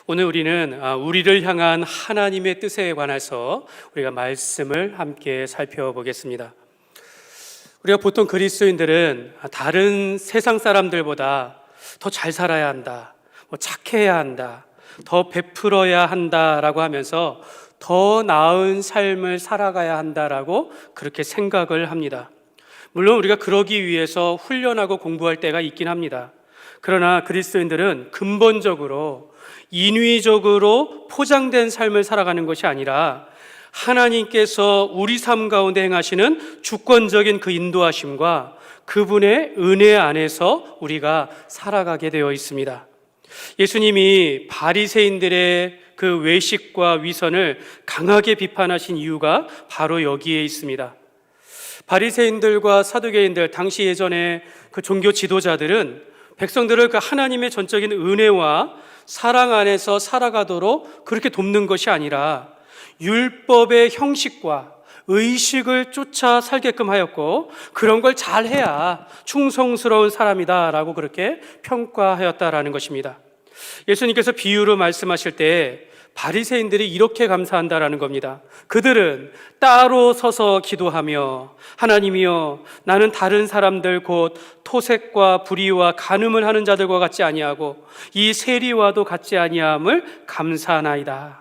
오늘 우리는 우리를 향한 하나님의 뜻에 관해서 우리가 말씀을 함께 살펴보겠습니다. 우리가 보통 그리스도인들은 다른 세상 사람들보다 더 잘 살아야 한다, 착해야 한다, 더 베풀어야 한다라고 하면서 더 나은 삶을 살아가야 한다라고 그렇게 생각을 합니다. 물론 우리가 그러기 위해서 훈련하고 공부할 때가 있긴 합니다. 그러나 그리스도인들은 근본적으로 인위적으로 포장된 삶을 살아가는 것이 아니라 하나님께서 우리 삶 가운데 행하시는 주권적인 그 인도하심과 그분의 은혜 안에서 우리가 살아가게 되어 있습니다. 예수님이 바리새인들의 그 외식과 위선을 강하게 비판하신 이유가 바로 여기에 있습니다. 바리새인들과 사두개인들, 당시 예전에 그 종교 지도자들은 백성들을 그 하나님의 전적인 은혜와 사랑 안에서 살아가도록 그렇게 돕는 것이 아니라 율법의 형식과 의식을 쫓아 살게끔 하였고, 그런 걸 잘해야 충성스러운 사람이다라고 그렇게 평가하였다라는 것입니다. 예수님께서 비유로 말씀하실 때 바리새인들이 이렇게 감사한다라는 겁니다. 그들은 따로 서서 기도하며 하나님이여, 나는 다른 사람들 곧 토색과 불의와 간음을 하는 자들과 같지 아니하고 이 세리와도 같지 아니함을 감사하나이다.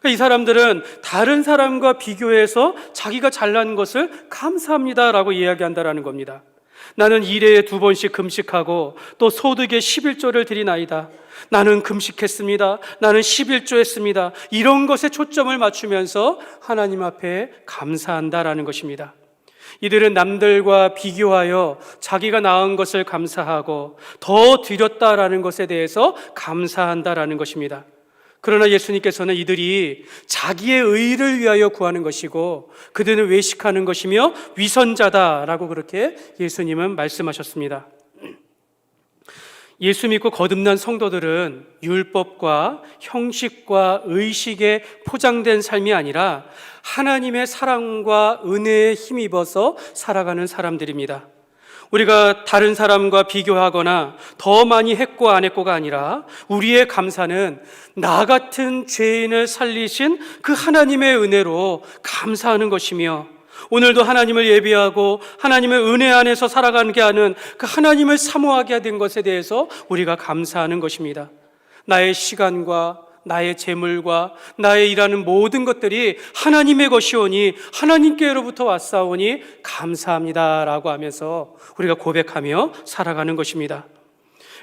이 사람들은 다른 사람과 비교해서 자기가 잘난 것을 감사합니다라고 이야기한다라는 겁니다. 나는 일회에 2번씩 금식하고 또 소득의 11조를 드리나이다. 나는 금식했습니다. 나는 11조 했습니다. 이런 것에 초점을 맞추면서 하나님 앞에 감사한다라는 것입니다. 이들은 남들과 비교하여 자기가 낳은 것을 감사하고 더 드렸다라는 것에 대해서 감사한다라는 것입니다. 그러나 예수님께서는 이들이 자기의 의를 위하여 구하는 것이고 그들은 외식하는 것이며 위선자다라고 그렇게 예수님은 말씀하셨습니다. 예수 믿고 거듭난 성도들은 율법과 형식과 의식에 포장된 삶이 아니라 하나님의 사랑과 은혜에 힘입어서 살아가는 사람들입니다. 우리가 다른 사람과 비교하거나 더 많이 했고 안 했고가 아니라 우리의 감사는 나 같은 죄인을 살리신 그 하나님의 은혜로 감사하는 것이며, 오늘도 하나님을 예비하고 하나님의 은혜 안에서 살아가는 게 아닌 그 하나님을 사모하게 된 것에 대해서 우리가 감사하는 것입니다. 나의 시간과 나의 재물과 나의 일하는 모든 것들이 하나님의 것이오니 하나님께로부터 왔사오니 감사합니다라고 하면서 우리가 고백하며 살아가는 것입니다.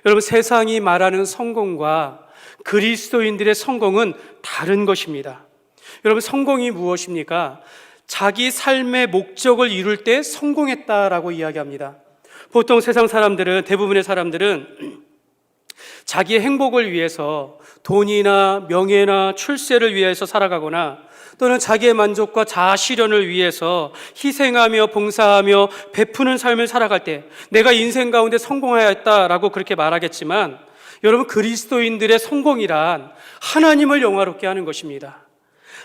여러분, 세상이 말하는 성공과 그리스도인들의 성공은 다른 것입니다. 여러분, 성공이 무엇입니까? 자기 삶의 목적을 이룰 때 성공했다라고 이야기합니다. 보통 세상 사람들은, 대부분의 사람들은 자기의 행복을 위해서 돈이나 명예나 출세를 위해서 살아가거나 또는 자기의 만족과 자아 실현을 위해서 희생하며 봉사하며 베푸는 삶을 살아갈 때 내가 인생 가운데 성공하였다라고 그렇게 말하겠지만, 여러분, 그리스도인들의 성공이란 하나님을 영화롭게 하는 것입니다.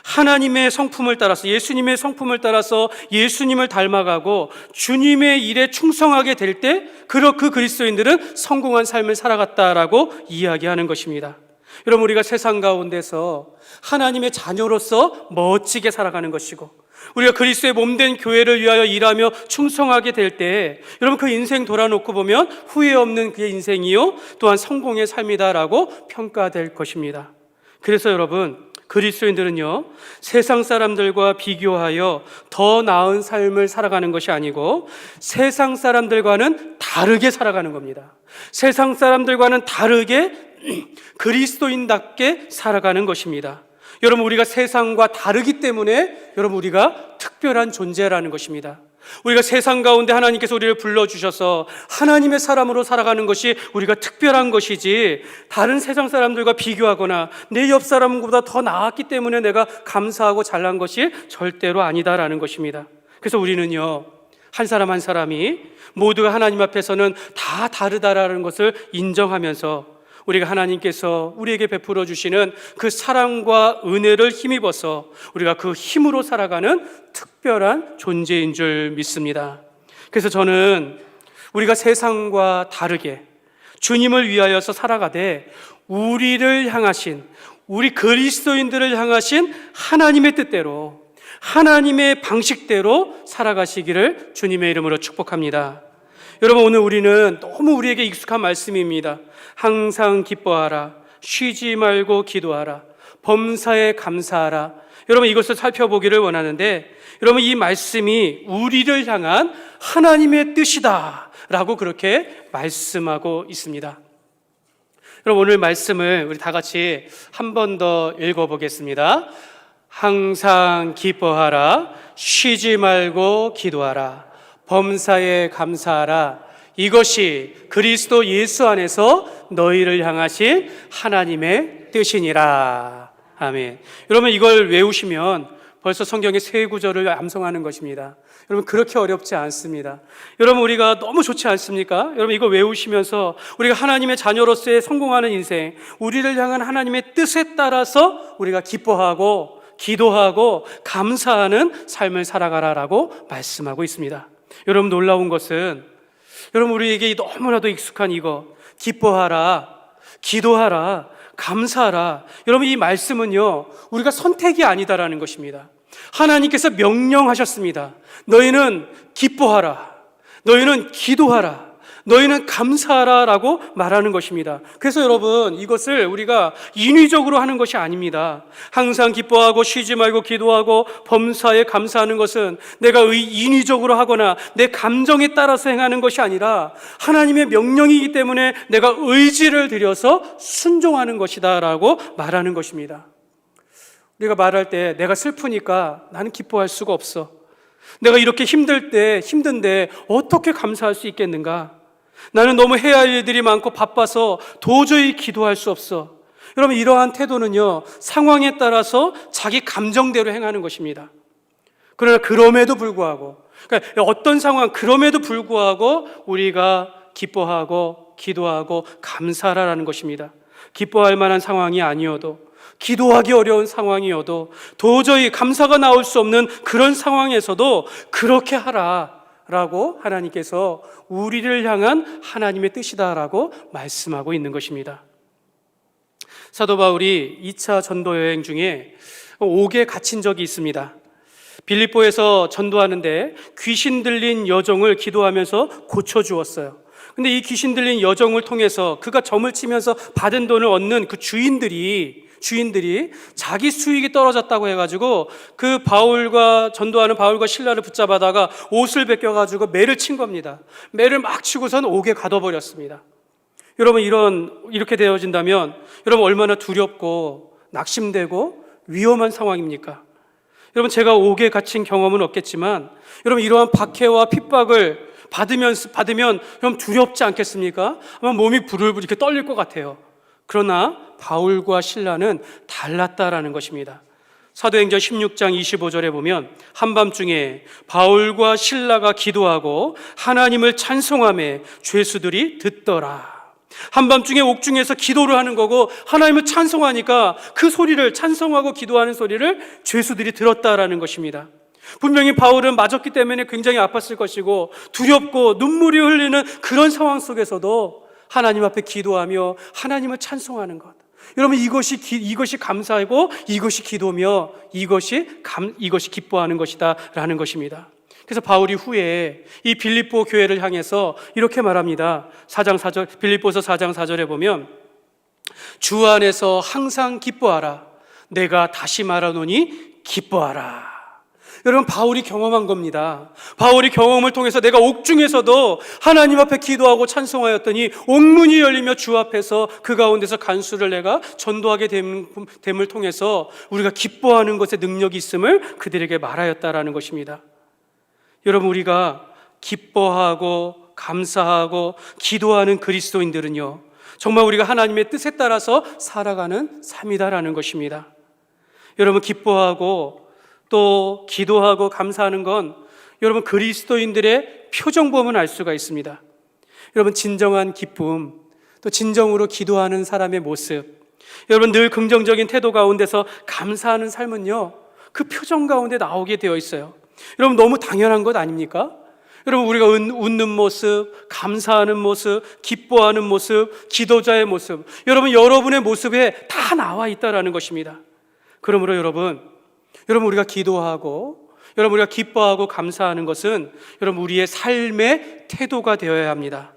하나님의 성품을 따라서, 예수님의 성품을 따라서 예수님을 닮아가고 주님의 일에 충성하게 될 때 그 그리스도인들은 성공한 삶을 살아갔다라고 이야기하는 것입니다. 여러분, 우리가 세상 가운데서 하나님의 자녀로서 멋지게 살아가는 것이고 우리가 그리스도의 몸된 교회를 위하여 일하며 충성하게 될 때 여러분, 그 인생 돌아놓고 보면 후회 없는 그의 인생이요 또한 성공의 삶이다라고 평가될 것입니다. 그래서 여러분, 그리스도인들은요, 세상 사람들과 비교하여 더 나은 삶을 살아가는 것이 아니고 세상 사람들과는 다르게 살아가는 겁니다. 세상 사람들과는 다르게 그리스도인답게 살아가는 것입니다. 여러분, 우리가 세상과 다르기 때문에 여러분, 우리가 특별한 존재라는 것입니다. 우리가 세상 가운데 하나님께서 우리를 불러주셔서 하나님의 사람으로 살아가는 것이 우리가 특별한 것이지, 다른 세상 사람들과 비교하거나 내 옆 사람보다 더 나았기 때문에 내가 감사하고 잘난 것이 절대로 아니다라는 것입니다. 그래서 우리는요, 한 사람 한 사람이 모두가 하나님 앞에서는 다 다르다라는 것을 인정하면서 우리가 하나님께서 우리에게 베풀어 주시는 그 사랑과 은혜를 힘입어서 우리가 그 힘으로 살아가는 특별한 존재인 줄 믿습니다. 그래서 저는 우리가 세상과 다르게 주님을 위하여서 살아가되 우리를 향하신, 우리 그리스도인들을 향하신 하나님의 뜻대로, 하나님의 방식대로 살아가시기를 주님의 이름으로 축복합니다. 여러분, 오늘 우리는 너무 우리에게 익숙한 말씀입니다. 항상 기뻐하라, 쉬지 말고 기도하라, 범사에 감사하라. 여러분, 이것을 살펴보기를 원하는데, 여러분, 이 말씀이 우리를 향한 하나님의 뜻이다 라고 그렇게 말씀하고 있습니다. 여러분, 오늘 말씀을 우리 다 같이 한 번 더 읽어보겠습니다. 항상 기뻐하라, 쉬지 말고 기도하라, 범사에 감사하라. 이것이 그리스도 예수 안에서 너희를 향하신 하나님의 뜻이니라. 아멘. 여러분, 이걸 외우시면 벌써 성경의 세 구절을 암송하는 것입니다. 여러분, 그렇게 어렵지 않습니다. 여러분, 우리가 너무 좋지 않습니까? 여러분, 이거 외우시면서 우리가 하나님의 자녀로서의 성공하는 인생, 우리를 향한 하나님의 뜻에 따라서 우리가 기뻐하고 기도하고 감사하는 삶을 살아가라라고 말씀하고 있습니다. 여러분, 놀라운 것은 여러분, 우리에게 너무나도 익숙한 이거, 기뻐하라, 기도하라, 감사하라. 여러분, 이 말씀은요, 우리가 선택이 아니다라는 것입니다. 하나님께서 명령하셨습니다. 너희는 기뻐하라, 너희는 기도하라, 너희는 감사하라 라고 말하는 것입니다. 그래서 여러분, 이것을 우리가 인위적으로 하는 것이 아닙니다. 항상 기뻐하고 쉬지 말고 기도하고 범사에 감사하는 것은 내가 인위적으로 하거나 내 감정에 따라서 행하는 것이 아니라 하나님의 명령이기 때문에 내가 의지를 들여서 순종하는 것이다 라고 말하는 것입니다. 우리가 말할 때 내가 슬프니까 나는 기뻐할 수가 없어, 내가 이렇게 힘든데 어떻게 감사할 수 있겠는가, 나는 너무 해야 할 일들이 많고 바빠서 도저히 기도할 수 없어. 여러분, 이러한 태도는요, 상황에 따라서 자기 감정대로 행하는 것입니다. 그러나 그럼에도 불구하고, 그러니까 어떤 상황, 그럼에도 불구하고 우리가 기뻐하고 기도하고 감사하라는 것입니다. 기뻐할 만한 상황이 아니어도, 기도하기 어려운 상황이어도, 도저히 감사가 나올 수 없는 그런 상황에서도 그렇게 하라 라고 하나님께서 우리를 향한 하나님의 뜻이다라고 말씀하고 있는 것입니다. 사도 바울이 2차 전도 여행 중에 옥에 갇힌 적이 있습니다. 빌립보에서 전도하는데 귀신 들린 여종을 기도하면서 고쳐주었어요. 근데 이 귀신 들린 여종을 통해서 그가 점을 치면서 받은 돈을 얻는 그 주인들이 자기 수익이 떨어졌다고 해가지고 그 전도하는 바울과 실라를 붙잡아다가 옷을 벗겨가지고 매를 친 겁니다. 매를 막 치고선 옥에 가둬버렸습니다. 여러분, 이렇게 되어진다면 여러분, 얼마나 두렵고 낙심되고 위험한 상황입니까? 여러분, 제가 옥에 갇힌 경험은 없겠지만 여러분, 이러한 박해와 핍박을 받으면 여러분 두렵지 않겠습니까? 아마 몸이 부들부들 이렇게 떨릴 것 같아요. 그러나 바울과 실라는 달랐다라는 것입니다. 사도행전 16장 25절에 보면 한밤중에 바울과 실라가 기도하고 하나님을 찬송하며 죄수들이 듣더라. 한밤중에 옥중에서 기도를 하는 거고 하나님을 찬송하니까 그 소리를, 찬송하고 기도하는 소리를 죄수들이 들었다라는 것입니다. 분명히 바울은 맞았기 때문에 굉장히 아팠을 것이고 두렵고 눈물이 흘리는 그런 상황 속에서도 하나님 앞에 기도하며 하나님을 찬송하는 것, 여러분, 이것이 감사하고 이것이 기도며 이것이 기뻐하는 것이다 라는 것입니다. 그래서 바울이 후에 이 빌립보 교회를 향해서 이렇게 말합니다. 빌립보서 4장 4절에 보면 주 안에서 항상 기뻐하라, 내가 다시 말하노니 기뻐하라. 여러분, 바울이 경험한 겁니다. 바울이 경험을 통해서 내가 옥중에서도 하나님 앞에 기도하고 찬송하였더니 옥문이 열리며 주 앞에서 그 가운데서 간수를 내가 전도하게 됨을 통해서 우리가 기뻐하는 것에 능력이 있음을 그들에게 말하였다라는 것입니다. 여러분, 우리가 기뻐하고 감사하고 기도하는 그리스도인들은요, 정말 우리가 하나님의 뜻에 따라서 살아가는 삶이다라는 것입니다. 여러분, 기뻐하고 또 기도하고 감사하는 건 여러분 그리스도인들의 표정 보면 알 수가 있습니다. 여러분, 진정한 기쁨, 또 진정으로 기도하는 사람의 모습, 여러분 늘 긍정적인 태도 가운데서 감사하는 삶은요, 그 표정 가운데 나오게 되어 있어요. 여러분, 너무 당연한 것 아닙니까? 여러분, 우리가 웃는 모습, 감사하는 모습, 기뻐하는 모습, 기도자의 모습, 여러분의 모습에 다 나와 있다라는 것입니다. 그러므로 여러분 우리가 기도하고 우리가 기뻐하고 감사하는 것은 우리의 삶의 태도가 되어야 합니다.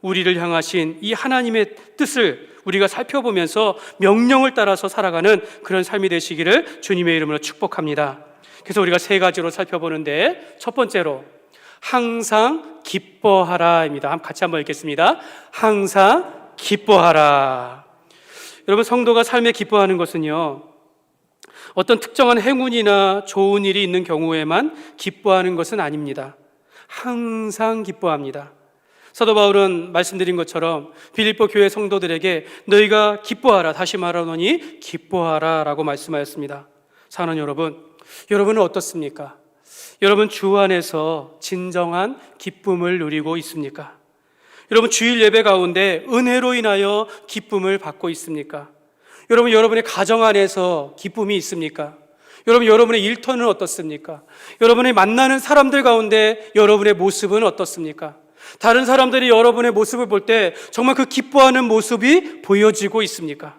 우리를 향하신 이 하나님의 뜻을 우리가 살펴보면서 명령을 따라서 살아가는 그런 삶이 되시기를 주님의 이름으로 축복합니다. 그래서 우리가 세 가지로 살펴보는데, 첫 번째로 항상 기뻐하라입니다. 같이 한번 읽겠습니다. 항상 기뻐하라. 여러분, 성도가 삶에 기뻐하는 것은요, 어떤 특정한 행운이나 좋은 일이 있는 경우에만 기뻐하는 것은 아닙니다. 항상 기뻐합니다. 사도 바울은 말씀드린 것처럼 빌립보 교회 성도들에게 너희가 기뻐하라, 다시 말하노니 기뻐하라 라고 말씀하였습니다. 사랑하는 여러분은 어떻습니까? 여러분 주 안에서 진정한 기쁨을 누리고 있습니까? 여러분 주일 예배 가운데 은혜로 인하여 기쁨을 받고 있습니까? 여러분의 가정 안에서 기쁨이 있습니까? 여러분의 일터는 어떻습니까? 여러분이 만나는 사람들 가운데 여러분의 모습은 어떻습니까? 다른 사람들이 여러분의 모습을 볼 때 정말 그 기뻐하는 모습이 보여지고 있습니까?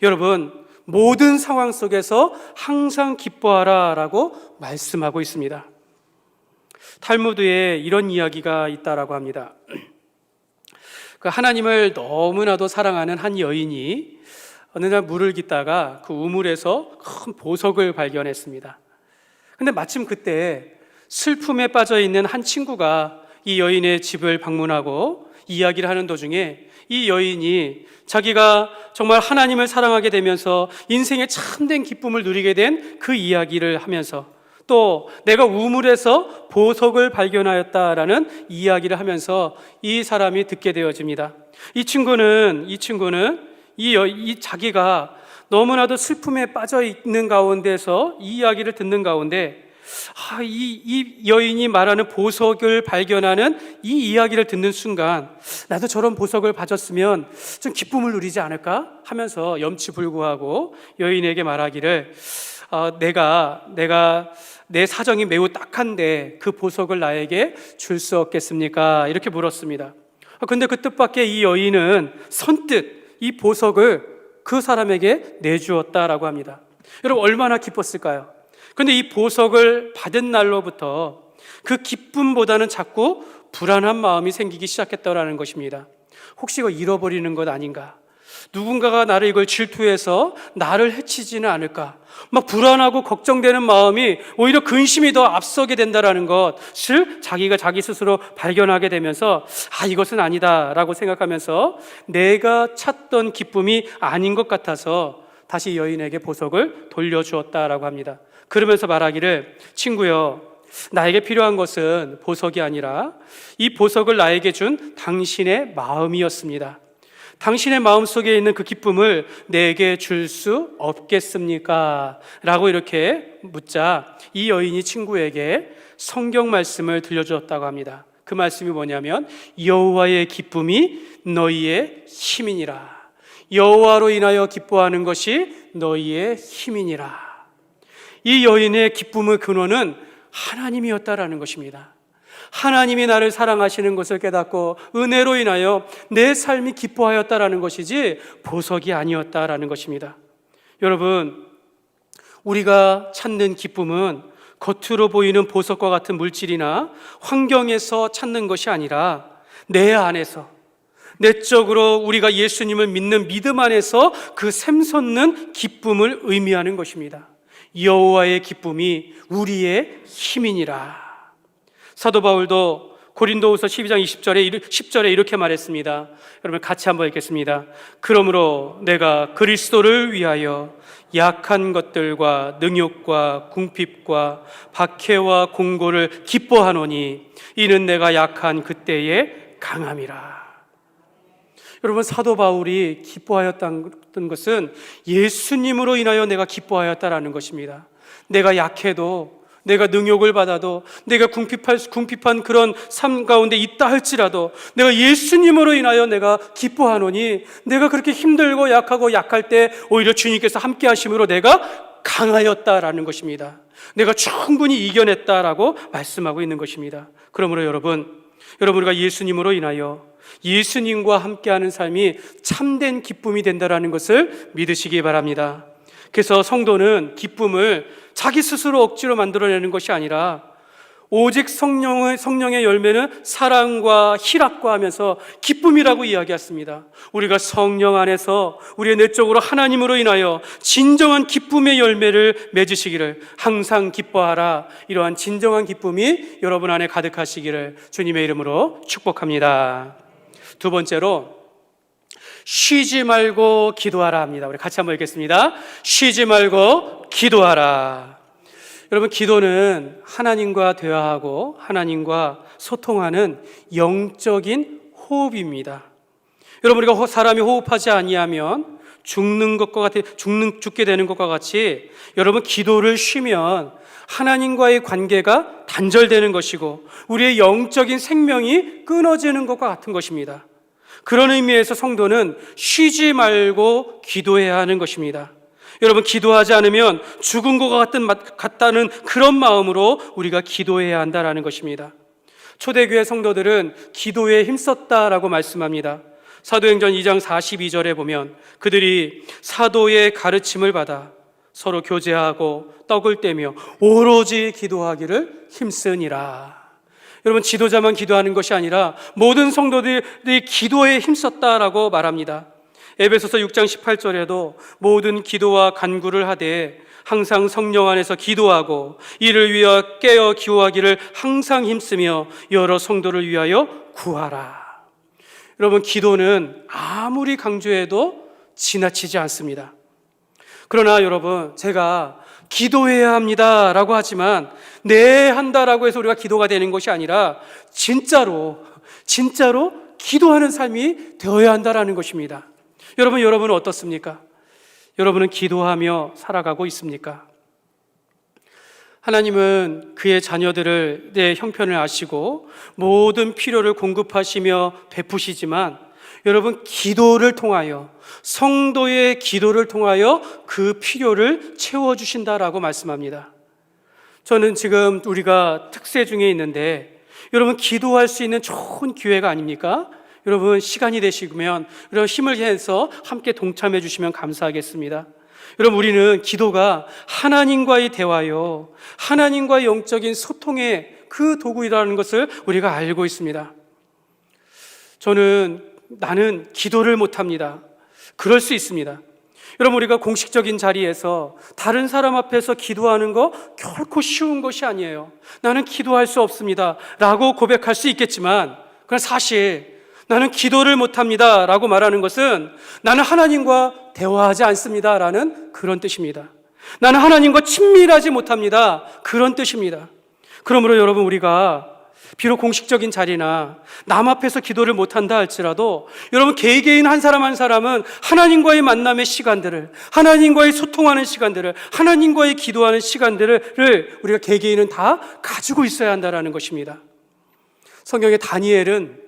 여러분, 모든 상황 속에서 항상 기뻐하라 라고 말씀하고 있습니다. 탈무드에 이런 이야기가 있다라고 합니다. 그 하나님을 너무나도 사랑하는 한 여인이 어느 날 물을 깃다가 그 우물에서 큰 보석을 발견했습니다. 근데 마침 그때 슬픔에 빠져 있는 한 친구가 이 여인의 집을 방문하고 이야기를 하는 도중에 이 여인이 자기가 정말 하나님을 사랑하게 되면서 인생의 참된 기쁨을 누리게 된 그 이야기를 하면서, 또 내가 우물에서 보석을 발견하였다라는 이야기를 하면서 이 사람이 듣게 되어집니다. 이 친구는 자기가 너무나도 슬픔에 빠져 있는 가운데서 이 이야기를 듣는 가운데 이 여인이 말하는 보석을 발견하는 이 이야기를 듣는 순간, 나도 저런 보석을 가졌으면 좀 기쁨을 누리지 않을까 하면서 염치불구하고 여인에게 말하기를, 내가 내 사정이 매우 딱한데 그 보석을 나에게 줄 수 없겠습니까? 이렇게 물었습니다. 근데 그 뜻밖의 이 여인은 선뜻 이 보석을 그 사람에게 내주었다라고 합니다. 여러분, 얼마나 기뻤을까요? 근데 이 보석을 받은 날로부터 그 기쁨보다는 자꾸 불안한 마음이 생기기 시작했다라는 것입니다. 혹시 이거 잃어버리는 것 아닌가? 누군가가 나를 이걸 질투해서 나를 해치지는 않을까? 막 불안하고 걱정되는 마음이 오히려 근심이 더 앞서게 된다라는 것을 자기가 자기 스스로 발견하게 되면서 이것은 아니다라고 생각하면서 내가 찾던 기쁨이 아닌 것 같아서 다시 여인에게 보석을 돌려주었다라고 합니다. 그러면서 말하기를, 친구여, 나에게 필요한 것은 보석이 아니라 이 보석을 나에게 준 당신의 마음이었습니다. 당신의 마음속에 있는 그 기쁨을 내게 줄 수 없겠습니까? 라고 이렇게 묻자 이 여인이 친구에게 성경 말씀을 들려주었다고 합니다. 그 말씀이 뭐냐면, 여호와의 기쁨이 너희의 힘이니라. 여호와로 인하여 기뻐하는 것이 너희의 힘이니라. 이 여인의 기쁨의 근원은 하나님이었다라는 것입니다. 하나님이 나를 사랑하시는 것을 깨닫고 은혜로 인하여 내 삶이 기뻐하였다라는 것이지 보석이 아니었다라는 것입니다. 여러분, 우리가 찾는 기쁨은 겉으로 보이는 보석과 같은 물질이나 환경에서 찾는 것이 아니라 내 안에서, 내적으로 우리가 예수님을 믿는 믿음 안에서 그 샘솟는 기쁨을 의미하는 것입니다. 여호와의 기쁨이 우리의 힘이니라. 사도 바울도 고린도후서 12장 10절에 이렇게 말했습니다. 여러분 같이 한번 읽겠습니다. 그러므로 내가 그리스도를 위하여 약한 것들과 능욕과 궁핍과 박해와 공고를 기뻐하노니 이는 내가 약한 그때의 강함이라. 여러분, 사도 바울이 기뻐하였던 것은 예수님으로 인하여 내가 기뻐하였다라는 것입니다. 내가 약해도, 내가 능욕을 받아도, 내가 궁핍한 그런 삶 가운데 있다 할지라도 내가 예수님으로 인하여 내가 기뻐하노니, 내가 그렇게 힘들고 약하고 약할 때 오히려 주님께서 함께 하심으로 내가 강하였다라는 것입니다. 내가 충분히 이겨냈다라고 말씀하고 있는 것입니다. 그러므로 여러분 우리가 예수님으로 인하여 예수님과 함께하는 삶이 참된 기쁨이 된다라는 것을 믿으시기 바랍니다. 그래서 성도는 기쁨을 자기 스스로 억지로 만들어내는 것이 아니라 오직 성령의 열매는 사랑과 희락과 하면서 기쁨이라고 이야기했습니다. 우리가 성령 안에서 우리의 내적으로 하나님으로 인하여 진정한 기쁨의 열매를 맺으시기를, 항상 기뻐하라, 이러한 진정한 기쁨이 여러분 안에 가득하시기를 주님의 이름으로 축복합니다. 두 번째로 쉬지 말고 기도하라 합니다. 우리 같이 한번 읽겠습니다. 쉬지 말고 기도하라. 여러분, 기도는 하나님과 대화하고 하나님과 소통하는 영적인 호흡입니다. 여러분, 우리가 사람이 호흡하지 아니하면 죽게 되는 것과 같이 여러분, 기도를 쉬면 하나님과의 관계가 단절되는 것이고 우리의 영적인 생명이 끊어지는 것과 같은 것입니다. 그런 의미에서 성도는 쉬지 말고 기도해야 하는 것입니다. 여러분, 기도하지 않으면 죽은 것 같다는 그런 마음으로 우리가 기도해야 한다는 것입니다. 초대교회 성도들은 기도에 힘썼다라고 말씀합니다. 사도행전 2장 42절에 보면 그들이 사도의 가르침을 받아 서로 교제하고 떡을 떼며 오로지 기도하기를 힘쓰니라. 여러분, 지도자만 기도하는 것이 아니라 모든 성도들이 기도에 힘썼다라고 말합니다. 에베소서 6장 18절에도 모든 기도와 간구를 하되 항상 성령 안에서 기도하고 이를 위하여 깨어 기도하기를 항상 힘쓰며 여러 성도를 위하여 구하라. 여러분, 기도는 아무리 강조해도 지나치지 않습니다. 그러나 여러분, 제가 기도해야 합니다 라고 하지만 네 한다라고 해서 우리가 기도가 되는 것이 아니라 진짜로 기도하는 삶이 되어야 한다라는 것입니다. 여러분은 어떻습니까? 여러분은 기도하며 살아가고 있습니까? 하나님은 그의 자녀들을 내 형편을 아시고 모든 필요를 공급하시며 베푸시지만 여러분, 기도를 통하여, 성도의 기도를 통하여 그 필요를 채워주신다라고 말씀합니다. 저는 지금 우리가 특세 중에 있는데 여러분, 기도할 수 있는 좋은 기회가 아닙니까? 여러분, 시간이 되시면 여러분 힘을 내서 함께 동참해 주시면 감사하겠습니다. 여러분, 우리는 기도가 하나님과의 대화요, 하나님과의 영적인 소통의 그 도구이라는 것을 우리가 알고 있습니다. 나는 기도를 못합니다. 그럴 수 있습니다. 여러분, 우리가 공식적인 자리에서 다른 사람 앞에서 기도하는 거 결코 쉬운 것이 아니에요. 나는 기도할 수 없습니다 라고 고백할 수 있겠지만, 그건 사실 나는 기도를 못합니다 라고 말하는 것은 나는 하나님과 대화하지 않습니다 라는 그런 뜻입니다. 나는 하나님과 친밀하지 못합니다, 그런 뜻입니다. 그러므로 여러분, 우리가 비록 공식적인 자리나 남 앞에서 기도를 못한다 할지라도 여러분, 개개인 한 사람 한 사람은 하나님과의 만남의 시간들을, 하나님과의 소통하는 시간들을, 하나님과의 기도하는 시간들을 우리가 개개인은 다 가지고 있어야 한다는 것입니다. 성경의 다니엘은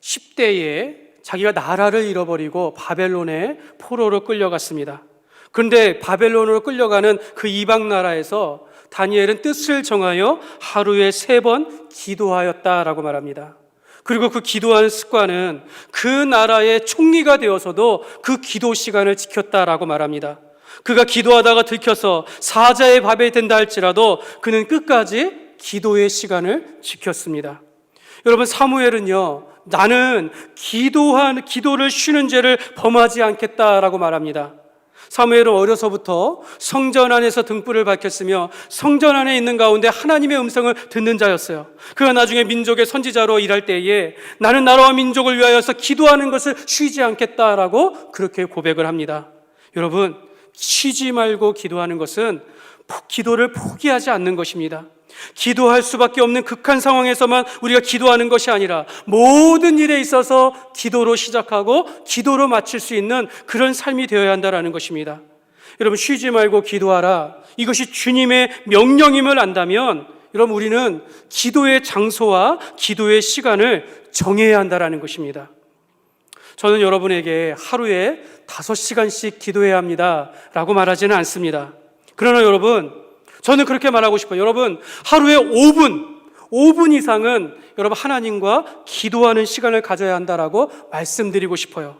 10대에 자기가 나라를 잃어버리고 바벨론의 포로로 끌려갔습니다. 그런데 바벨론으로 끌려가는 그 이방 나라에서 다니엘은 뜻을 정하여 하루에 3번 기도하였다라고 말합니다. 그리고 그 기도하는 습관은 그 나라의 총리가 되어서도 그 기도 시간을 지켰다라고 말합니다. 그가 기도하다가 들켜서 사자의 밥이 된다 할지라도 그는 끝까지 기도의 시간을 지켰습니다. 여러분, 사무엘은요, 나는 기도를 쉬는 죄를 범하지 않겠다라고 말합니다. 사무엘은 어려서부터 성전 안에서 등불을 밝혔으며 성전 안에 있는 가운데 하나님의 음성을 듣는 자였어요. 그가 나중에 민족의 선지자로 일할 때에 나는 나라와 민족을 위하여서 기도하는 것을 쉬지 않겠다라고 그렇게 고백을 합니다. 여러분, 쉬지 말고 기도하는 것은 기도를 포기하지 않는 것입니다. 기도할 수밖에 없는 극한 상황에서만 우리가 기도하는 것이 아니라 모든 일에 있어서 기도로 시작하고 기도로 마칠 수 있는 그런 삶이 되어야 한다는 것입니다. 여러분, 쉬지 말고 기도하라, 이것이 주님의 명령임을 안다면 여러분, 우리는 기도의 장소와 기도의 시간을 정해야 한다는 것입니다. 저는 여러분에게 하루에 5시간씩 기도해야 합니다 라고 말하지는 않습니다. 그러나 여러분, 저는 그렇게 말하고 싶어요. 여러분, 하루에 5분 이상은 여러분 하나님과 기도하는 시간을 가져야 한다라고 말씀드리고 싶어요.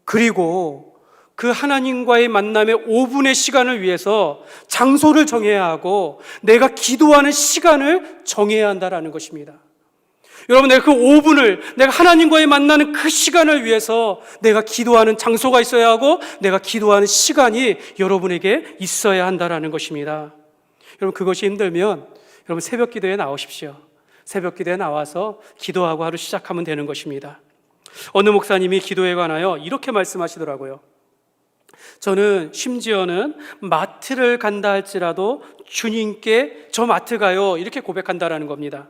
그리고 그 하나님과의 만남의 5분의 시간을 위해서 장소를 정해야 하고 내가 기도하는 시간을 정해야 한다라는 것입니다. 여러분, 내가 그 5분을 내가 하나님과의 만나는 그 시간을 위해서 내가 기도하는 장소가 있어야 하고 내가 기도하는 시간이 여러분에게 있어야 한다라는 것입니다. 여러분, 그것이 힘들면 여러분 새벽 기도에 나오십시오. 새벽 기도에 나와서 기도하고 하루 시작하면 되는 것입니다. 어느 목사님이 기도에 관하여 이렇게 말씀하시더라고요. 저는 심지어는 마트를 간다 할지라도 주님께 저 마트 가요 이렇게 고백한다라는 겁니다.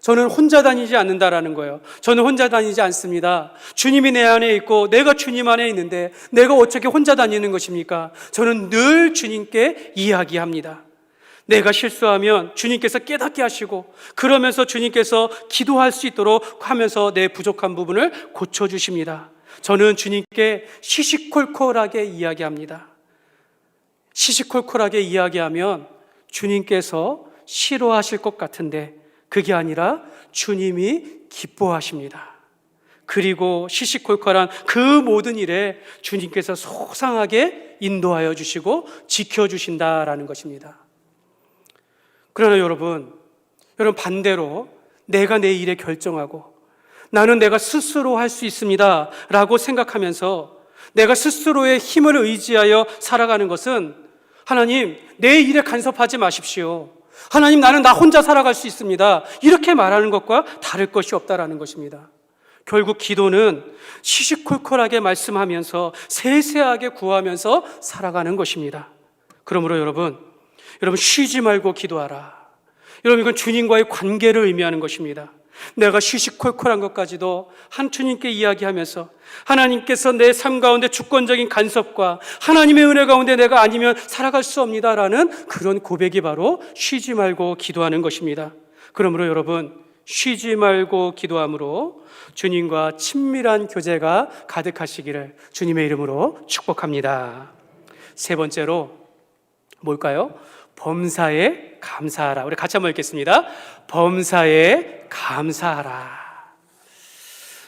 저는 혼자 다니지 않는다라는 거예요. 저는 혼자 다니지 않습니다. 주님이 내 안에 있고 내가 주님 안에 있는데 내가 어떻게 혼자 다니는 것입니까? 저는 늘 주님께 이야기합니다. 내가 실수하면 주님께서 깨닫게 하시고 그러면서 주님께서 기도할 수 있도록 하면서 내 부족한 부분을 고쳐주십니다. 저는 주님께 시시콜콜하게 이야기합니다. 시시콜콜하게 이야기하면 주님께서 싫어하실 것 같은데 그게 아니라 주님이 기뻐하십니다. 그리고 시시콜콜한 그 모든 일에 주님께서 소상하게 인도하여 주시고 지켜주신다라는 것입니다. 그러나 여러분 반대로 내가 내 일에 결정하고 나는 내가 스스로 할 수 있습니다 라고 생각하면서 내가 스스로의 힘을 의지하여 살아가는 것은 하나님, 내 일에 간섭하지 마십시오. 하나님, 나는 나 혼자 살아갈 수 있습니다. 이렇게 말하는 것과 다를 것이 없다라는 것입니다. 결국 기도는 시시콜콜하게 말씀하면서 세세하게 구하면서 살아가는 것입니다. 그러므로 여러분 쉬지 말고 기도하라. 여러분, 이건 주님과의 관계를 의미하는 것입니다. 내가 시시콜콜한 것까지도 한 주님께 이야기하면서 하나님께서 내 삶 가운데 주권적인 간섭과 하나님의 은혜 가운데 내가 아니면 살아갈 수 없니다라는 그런 고백이 바로 쉬지 말고 기도하는 것입니다. 그러므로 여러분, 쉬지 말고 기도함으로 주님과 친밀한 교제가 가득하시기를 주님의 이름으로 축복합니다. 세 번째로 뭘까요? 범사에 감사하라. 우리 같이 한번 읽겠습니다. 범사에 감사하라.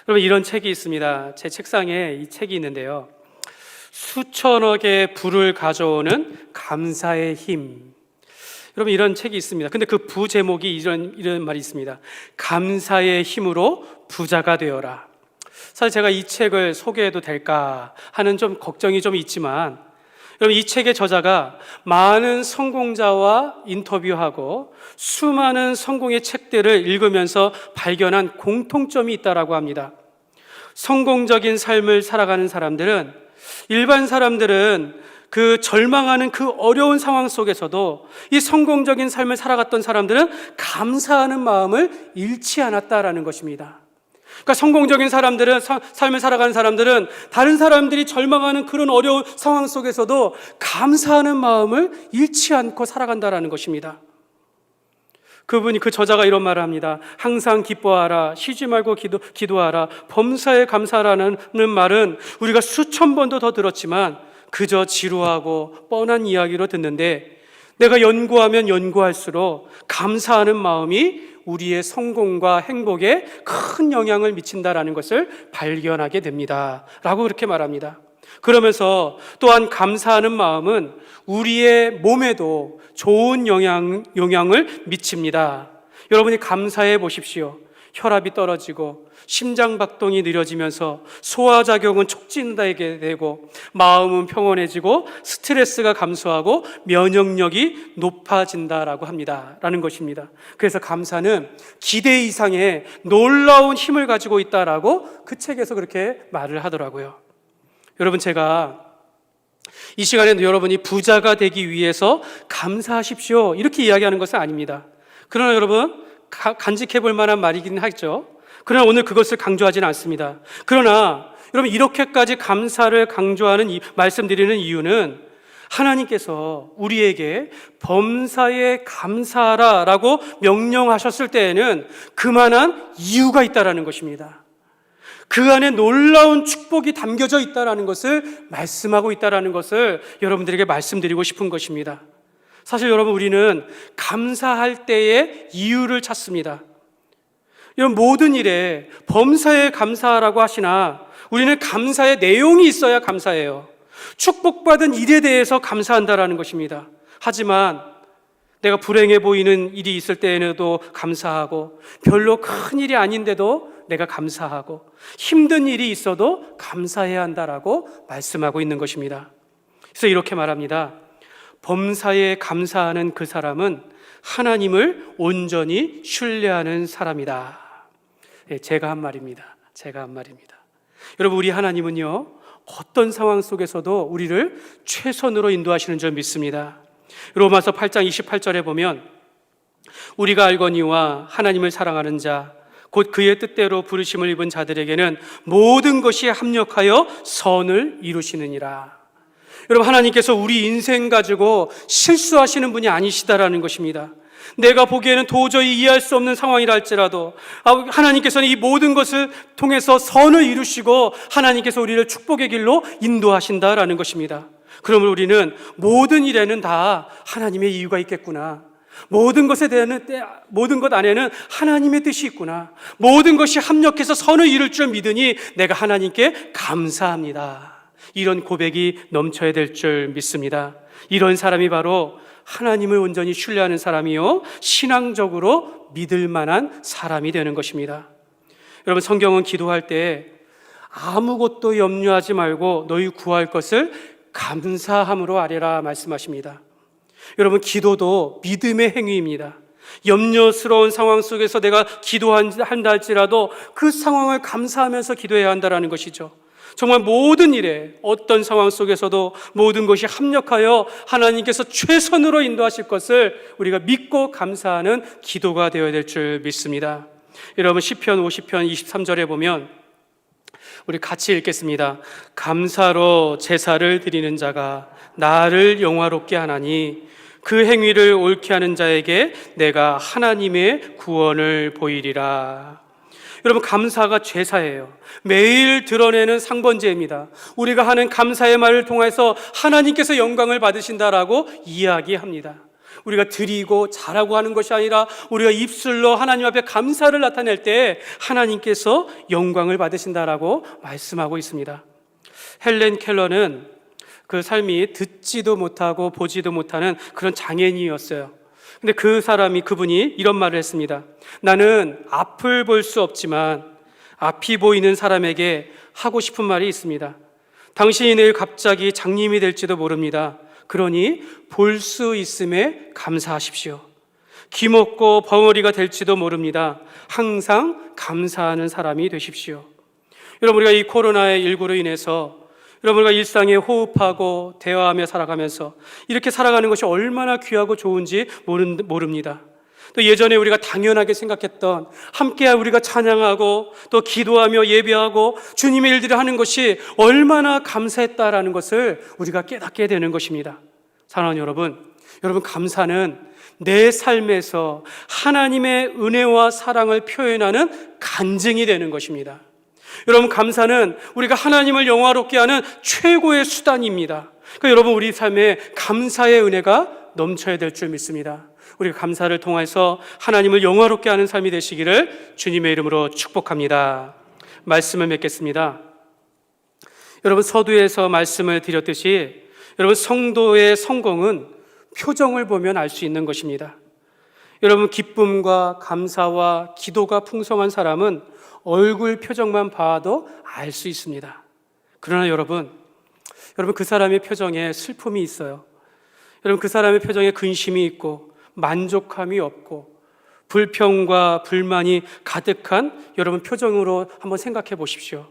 여러분, 이런 책이 있습니다. 제 책상에 이 책이 있는데요. 수천억의 부를 가져오는 감사의 힘. 여러분, 이런 책이 있습니다. 근데 그 부제목이 이런 말이 있습니다. 감사의 힘으로 부자가 되어라. 사실 제가 이 책을 소개해도 될까 하는 좀 걱정이 좀 있지만 여러분, 이 책의 저자가 많은 성공자와 인터뷰하고 수많은 성공의 책들을 읽으면서 발견한 공통점이 있다고 합니다. 성공적인 삶을 살아가는 사람들은, 일반 사람들은 그 절망하는 그 어려운 상황 속에서도 이 성공적인 삶을 살아갔던 사람들은 감사하는 마음을 잃지 않았다라는 것입니다. 그러니까 성공적인 사람들은, 삶을 살아가는 사람들은 다른 사람들이 절망하는 그런 어려운 상황 속에서도 감사하는 마음을 잃지 않고 살아간다라는 것입니다. 그 저자가 이런 말을 합니다. 항상 기뻐하라, 쉬지 말고 기도하라, 범사에 감사하라는 말은 우리가 수천 번도 더 들었지만 그저 지루하고 뻔한 이야기로 듣는데 내가 연구하면 연구할수록 감사하는 마음이 우리의 성공과 행복에 큰 영향을 미친다라는 것을 발견하게 됩니다 라고 그렇게 말합니다. 그러면서 또한 감사하는 마음은 우리의 몸에도 좋은 영향을 미칩니다. 여러분이 감사해 보십시오. 혈압이 떨어지고 심장박동이 느려지면서 소화작용은 촉진되게 되고 마음은 평온해지고 스트레스가 감소하고 면역력이 높아진다라고 합니다 라는 것입니다. 그래서 감사는 기대 이상의 놀라운 힘을 가지고 있다라고 그 책에서 그렇게 말을 하더라고요. 여러분, 제가 이 시간에는 여러분이 부자가 되기 위해서 감사하십시오 이렇게 이야기하는 것은 아닙니다. 그러나 여러분, 간직해 볼 만한 말이긴 하죠. 그러나 오늘 그것을 강조하지는 않습니다. 그러나 여러분, 이렇게까지 감사를 강조하는 말씀드리는 이유는 하나님께서 우리에게 범사에 감사하라 라고 명령하셨을 때에는 그만한 이유가 있다라는 것입니다. 그 안에 놀라운 축복이 담겨져 있다라는 것을 말씀하고 있다라는 것을 여러분들에게 말씀드리고 싶은 것입니다. 사실 여러분, 우리는 감사할 때의 이유를 찾습니다. 이런 모든 일에 범사에 감사하라고 하시나 우리는 감사의 내용이 있어야 감사해요. 축복받은 일에 대해서 감사한다라는 것입니다. 하지만 내가 불행해 보이는 일이 있을 때에도 감사하고, 별로 큰 일이 아닌데도 내가 감사하고, 힘든 일이 있어도 감사해야 한다라고 말씀하고 있는 것입니다. 그래서 이렇게 말합니다. 범사에 감사하는 그 사람은 하나님을 온전히 신뢰하는 사람이다. 제가 한 말입니다. 여러분, 우리 하나님은요, 어떤 상황 속에서도 우리를 최선으로 인도하시는 줄 믿습니다. 로마서 8장 28절에 보면 우리가 알거니와 하나님을 사랑하는 자 곧 그의 뜻대로 부르심을 입은 자들에게는 모든 것이 합력하여 선을 이루시느니라. 여러분, 하나님께서 우리 인생 가지고 실수하시는 분이 아니시다라는 것입니다. 내가 보기에는 도저히 이해할 수 없는 상황이라 할지라도 하나님께서는 이 모든 것을 통해서 선을 이루시고 하나님께서 우리를 축복의 길로 인도하신다라는 것입니다. 그러면 우리는 모든 일에는 다 하나님의 이유가 있겠구나, 모든 것 안에는 하나님의 뜻이 있구나, 모든 것이 합력해서 선을 이룰 줄 믿으니 내가 하나님께 감사합니다, 이런 고백이 넘쳐야 될 줄 믿습니다. 이런 사람이 바로 하나님을 온전히 신뢰하는 사람이요, 신앙적으로 믿을 만한 사람이 되는 것입니다. 여러분, 성경은 기도할 때 아무것도 염려하지 말고 너희 구할 것을 감사함으로 아뢰라 말씀하십니다. 여러분, 기도도 믿음의 행위입니다. 염려스러운 상황 속에서 내가 기도한다 할지라도 그 상황을 감사하면서 기도해야 한다는 것이죠. 정말 모든 일에, 어떤 상황 속에서도 모든 것이 합력하여 하나님께서 최선으로 인도하실 것을 우리가 믿고 감사하는 기도가 되어야 될 줄 믿습니다. 여러분, 시편 50편 23절에 보면 우리 같이 읽겠습니다. 감사로 제사를 드리는 자가 나를 영화롭게 하나니 그 행위를 옳게 하는 자에게 내가 하나님의 구원을 보이리라. 여러분, 감사가 제사예요. 매일 드러내는 상번제입니다. 우리가 하는 감사의 말을 통해서 하나님께서 영광을 받으신다라고 이야기합니다. 우리가 드리고 잘하고 하는 것이 아니라 우리가 입술로 하나님 앞에 감사를 나타낼 때 하나님께서 영광을 받으신다라고 말씀하고 있습니다. 헬렌 켈러는 그 삶이 듣지도 못하고 보지도 못하는 그런 장애인이었어요. 근데 그분이 이런 말을 했습니다. 나는 앞을 볼 수 없지만 앞이 보이는 사람에게 하고 싶은 말이 있습니다. 당신이 내일 갑자기 장님이 될지도 모릅니다. 그러니 볼 수 있음에 감사하십시오. 기먹고 벙어리가 될지도 모릅니다. 항상 감사하는 사람이 되십시오. 여러분, 우리가 이 코로나19로 인해서 여러분과 일상에 호흡하고 대화하며 살아가면서 이렇게 살아가는 것이 얼마나 귀하고 좋은지 모릅니다. 또 예전에 우리가 당연하게 생각했던 함께 우리가 찬양하고 또 기도하며 예배하고 주님의 일들을 하는 것이 얼마나 감사했다라는 것을 우리가 깨닫게 되는 것입니다. 사랑하는 여러분, 감사는 내 삶에서 하나님의 은혜와 사랑을 표현하는 간증이 되는 것입니다. 여러분, 감사는 우리가 하나님을 영화롭게 하는 최고의 수단입니다. 그러니까 여러분, 우리 삶에 감사의 은혜가 넘쳐야 될 줄 믿습니다. 우리가 감사를 통해서 하나님을 영화롭게 하는 삶이 되시기를 주님의 이름으로 축복합니다. 말씀을 맺겠습니다. 여러분, 서두에서 말씀을 드렸듯이 여러분, 성도의 성공은 표정을 보면 알 수 있는 것입니다. 여러분, 기쁨과 감사와 기도가 풍성한 사람은 얼굴 표정만 봐도 알 수 있습니다. 그러나 여러분, 그 사람의 표정에 슬픔이 있어요. 여러분, 그 사람의 표정에 근심이 있고 만족함이 없고 불평과 불만이 가득한 여러분 표정으로 한번 생각해 보십시오.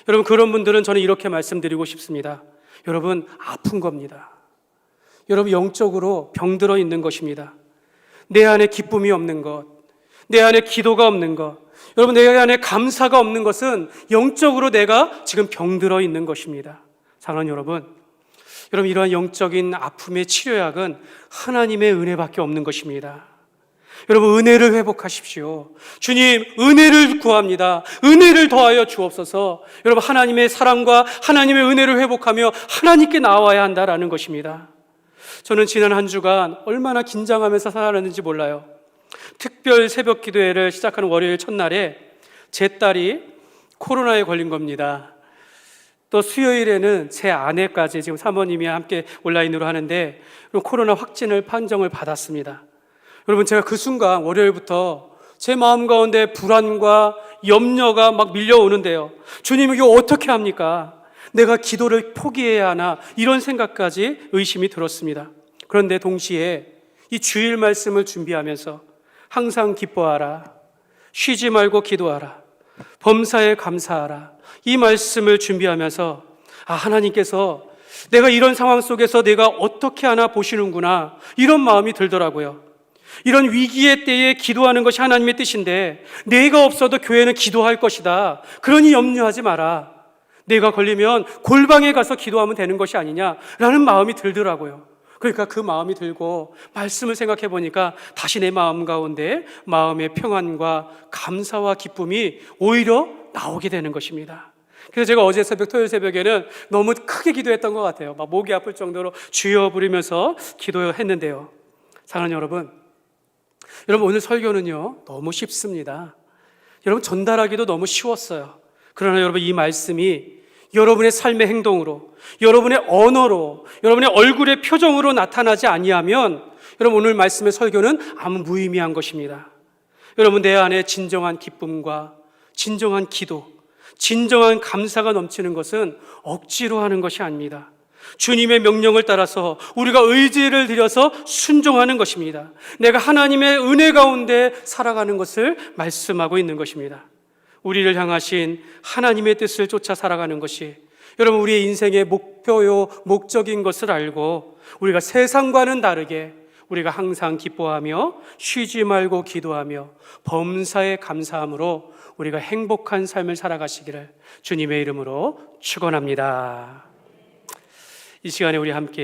여러분, 그런 분들은 저는 이렇게 말씀드리고 싶습니다. 여러분, 아픈 겁니다. 여러분, 영적으로 병들어 있는 것입니다. 내 안에 기쁨이 없는 것, 내 안에 기도가 없는 것, 여러분, 내 안에 감사가 없는 것은 영적으로 내가 지금 병들어 있는 것입니다. 사랑하는 여러분, 이러한 영적인 아픔의 치료약은 하나님의 은혜밖에 없는 것입니다. 여러분, 은혜를 회복하십시오. 주님, 은혜를 구합니다. 은혜를 더하여 주옵소서. 여러분, 하나님의 사랑과 하나님의 은혜를 회복하며 하나님께 나와야 한다라는 것입니다. 저는 지난 한 주간 얼마나 긴장하면서 살았는지 몰라요. 특별 새벽 기도회를 시작하는 월요일 첫날에 제 딸이 코로나에 걸린 겁니다. 또 수요일에는 제 아내까지 지금 사모님이 함께 온라인으로 하는데 코로나 확진을 판정을 받았습니다. 여러분, 제가 그 순간 월요일부터 제 마음 가운데 불안과 염려가 막 밀려오는데요. 주님, 이거 어떻게 합니까? 내가 기도를 포기해야 하나? 이런 생각까지 의심이 들었습니다. 그런데 동시에 이 주일 말씀을 준비하면서 항상 기뻐하라, 쉬지 말고 기도하라, 범사에 감사하라, 이 말씀을 준비하면서 하나님께서 내가 이런 상황 속에서 내가 어떻게 하나 보시는구나, 이런 마음이 들더라고요. 이런 위기의 때에 기도하는 것이 하나님의 뜻인데 내가 없어도 교회는 기도할 것이다. 그러니 염려하지 마라. 내가 걸리면 골방에 가서 기도하면 되는 것이 아니냐라는 마음이 들더라고요. 그러니까 그 마음이 들고 말씀을 생각해 보니까 다시 내 마음 가운데 마음의 평안과 감사와 기쁨이 오히려 나오게 되는 것입니다. 그래서 제가 어제 새벽, 토요일 새벽에는 너무 크게 기도했던 것 같아요. 막 목이 아플 정도로 주여 부르면서 기도했는데요. 사랑하는 여러분, 오늘 설교는요 너무 쉽습니다. 여러분, 전달하기도 너무 쉬웠어요. 그러나 여러분, 이 말씀이 여러분의 삶의 행동으로, 여러분의 언어로, 여러분의 얼굴의 표정으로 나타나지 아니하면 여러분, 오늘 말씀의 설교는 아무 무의미한 것입니다. 여러분, 내 안에 진정한 기쁨과 진정한 기도, 진정한 감사가 넘치는 것은 억지로 하는 것이 아닙니다. 주님의 명령을 따라서 우리가 의지를 들여서 순종하는 것입니다. 내가 하나님의 은혜 가운데 살아가는 것을 말씀하고 있는 것입니다. 우리를 향하신 하나님의 뜻을 쫓아 살아가는 것이 여러분, 우리의 인생의 목표요, 목적인 것을 알고 우리가 세상과는 다르게 우리가 항상 기뻐하며 쉬지 말고 기도하며 범사에 감사함으로 우리가 행복한 삶을 살아가시기를 주님의 이름으로 축원합니다. 이 시간에 우리 함께